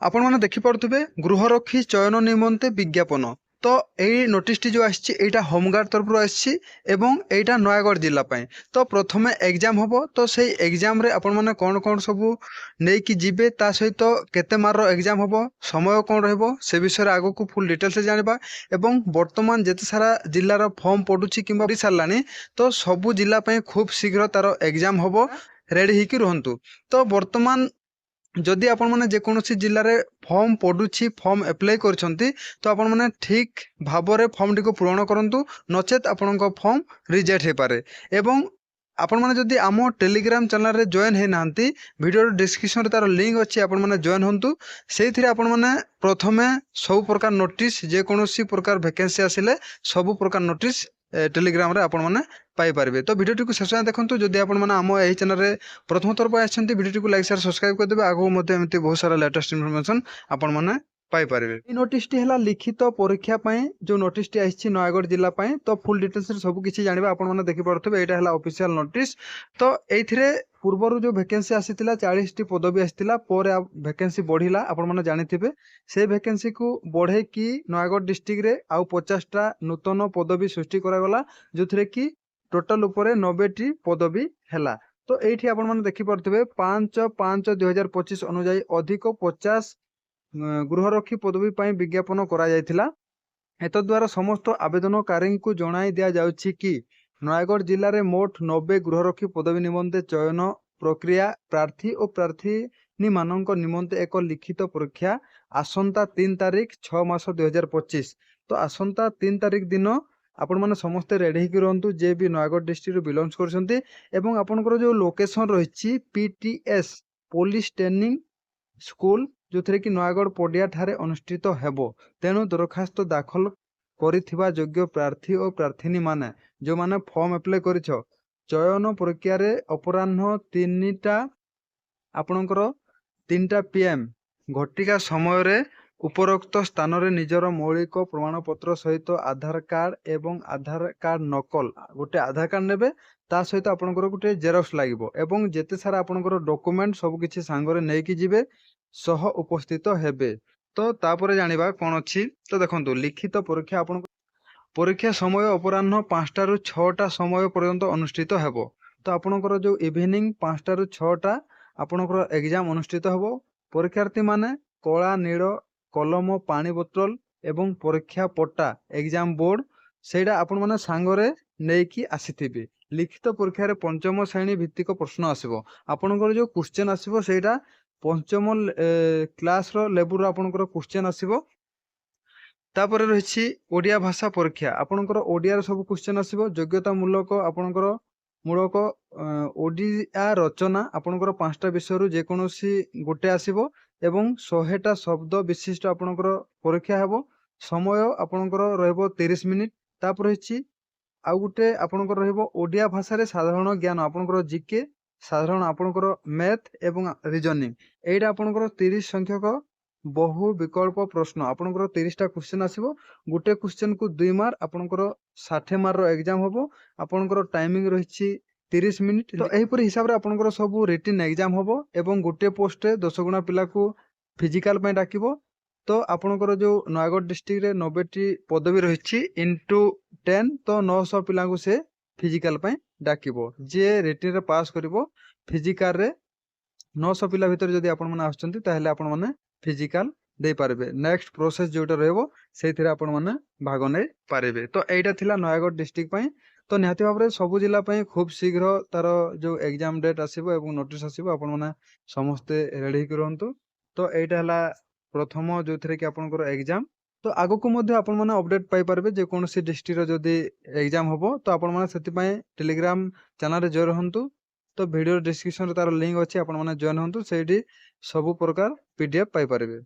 आपण मैंने देखिपे गृहरक्षी चयन निमंते विज्ञापन। तो यही नोटिसटी जो आईटा होमगार्ड तरफ एवं नयगढ़ जिलापाई। तो प्रथमे एग्जाम हम तो से एग्जाम रे आपण मैंने कौन कौन सब नहीं कि जीवे ता सहित केते मार्र एग्जाम हम समय कौन रहिबो से विषय आगो को फुल डिटेल्स जानिबा। एवं वर्तमान जेते सारा जिल्लार फॉर्म पड़ुछि किंबा सारानी तो सबु जिला पाई खूब शीघ्र तार एग्जाम हम रेडी होकर रुहतु। तो वर्तमान जदि आपण मैंने जेकोसी जिले में फॉर्म पड़ुछि फॉर्म एप्लाई करछंती तो आपण मैंने ठीक भाव में फॉर्म टी को पूरण करंतु नचेत आपण फॉर्म रिजेक्ट हो पारे। एवं आपण मैंने जदि आम टेलीग्राम चैनल रे जॉइन है नांती वीडियो डिस्क्रिप्शन रे तार लिंक अच्छी आपण मैंने जॉइन होंतु। से आपण मैंने प्रथमे सब प्रकार नोटिस जेकोसी प्रकार वैकेंसी आसिले सब प्रकार नोटिस टेलीग्राम रे आपण मैंने पाई पारे। तो वीडियो को शेष देखो जदि आपण मैंने आम यही चैनल रे प्रथम थर पर आछंती वीडियो को लाइक शेयर सब्सक्राइब कर देबे। आगो मते एमती बहुत सारा लेटेस्ट इन्फॉर्मेशन आपण मैंने पाई पारे। ये नोटिस टी हला लिखित परीक्षा पई जो नोटिस टी आछि नयगढ़ जिला पई। तो फुल डिटेल्स रे सब किछि जानिबा आपण मैंने देखि परथबे एटा हला ऑफिशियल नोटिस। तो एथिरे पूर्वर जो वैकेंसी आसीतिला 40 टी पदवी आसीतिला पर वैकेंसी बढ़िला आपण मैंने जानिथिबे। से वैकेंसी को बढ़े कि नयगढ़ डिस्ट्रिक्ट रे आउ 50 टा नूतन पदवी सृष्टि करा गला जोथिरे कि टोटल उपरे 90 टी पदवी हैला। तो ये आपण मैंने देखिपे 5/5/2025 अनुजाई अधिक 50 गृहरक्षी पदवी पर विज्ञापन करा जायतिला। एतद्वारा समस्त आवेदनकारी को जणाई दिया जाउछि कि नयगढ़ जिले में मोट 90 गृहरक्षी पदवी निमंते चयन प्रक्रिया प्रार्थी और प्रार्थी मानक निमंते एक लिखित परीक्षा आसंता 3 तारीख 6 मास 2025। तो आसंता 3 तारीख दिन आपण मैंने समस्ते रेडी होकर रुहतु जे भी नयगढ़ डिस्ट्रिक्ट बिलोंग्स करछंती। एवं आपनकर जो लोकेशन रही पीटीएस पुलिस ट्रेनिंग स्कूल जो थे कि नयगढ़ पड़िया ठारे अनुष्ठित हेबो। तेणु दरखास्त दाखल करिथिबा योग्य प्रार्थी और प्रार्थी माने जो माने फॉर्म एप्लाई करिछ चयन प्रक्रिया रे अपराह्न 3टा आपनकर 3टा PM घटिका समय रे उपरोक्त स्थान रे निजर मौलिक प्रमाणपत्र सहित आधार कार्ड एवं आधार कार्ड नकल गोटे आधार कार्ड नेबे ता सहित आपनकर गोटे जेरक्स लागिबो एवं जेते सारा आपनकर डॉक्यूमेंट सब किछि सांगरे नै कि जिवे सह उपस्थित हेबे। तो तापरे जानिबा कोन अछि। तो देखंतु लिखित परीक्षा आपन परीक्षा समय अपराह्न 5टा रु 6टा समय पर्यंत अनुष्ठित हेबो। तो आपनकर जो इवनिंग 5टा रु 6टा आपनकर एग्जाम अनुष्ठित हेबो। परीक्षार्थी माने कला नील कलम पानी बोतल एवं परीक्षा पट्टा एग्जाम बोर्ड सेटा आपण माने सांगरे नेकी आसीथिबे। लिखित परीक्षा रे पंचम श्रेणी भित्तिक प्रश्न आसीबो। आपनकर जो क्वेश्चन आसीबो सेटा पंचम क्लास रो लेवल रो आपनकर क्वेश्चन आसीबो। तापर रही ओडिया भाषा परीक्षा आपनकर ओडिया सब क्वेश्चन आसीबो। योग्यता मूलक आपनकर मूलक ओडिया रचना आपनकर 5टा विषय रु जेकोसी गोटे आसीबो एवं 100टा शब्द विशिष्ट आपनकर परीक्षा हेबो। समय आपनकर रहबो 30 मिनिट। तापर रही आउ गोटे आपनकर रहबो ओडिया भाषा रे साधारण ज्ञान आपनकर जीके साधारण आपनकर मैथ एवं रीजनिंग एटा आपनकर 30 संख्यक बहु विकल्प प्रश्न आपनकर 30टा क्वेश्चन आसीबो। गोटे क्वेश्चन को 2 मार्क आपनकर 60 मार्क रो एग्जाम होबो। आपनकर टाइमिंग रही 30 मिनिट। तो एही परि हिसाब रे आपनकर सब रिटन एग्जाम होबो एवं गोटे पोस्ट रे 10 गुणा पिला को फिजिकल पय डाकिबो। तो आपनकर जो नयगढ़ डिस्ट्रिक्ट रे 90 टी पदवी रही इंटू 10 तो 900 पिला को से फिजिकल पय डाकिबो। जे रिटन रे पास करिवो फिजिकल रे 900 पिला भीतर जदि आपण माने आछंती ताहेले आपण माने फिजिकल दे पारबे। नेक्स्ट प्रोसेस जोटा रहबो सेथिरे आपण माने भाग नै पारबे। तो एटा थिला नयगढ़ डिस्ट्रिक्ट पय। तो निहाती भाव रे सब जिला पय खूब शीघ्र तार जो एग्जाम डेट आसीबो एवं नोटिस आसीबो आपण माने समस्ते रेडी कर रहंतु। तो एटा हला प्रथम जोथिरे कि आपनकर एग्जाम। तो आगो को मध्ये आपण माने अपडेट पाई पारबे जे कोनोसी डिस्ट्रिक्ट रो जदि एग्जाम होबो तो आपण माने सेति पय टेलीग्राम चैनल रे जॉइन रहंतु। तो वीडियो डिस्क्रिप्शन रे तार लिंक अछि आपण माने जॉइन होंतु सेठी सब प्रकार PDF पाई पारबे।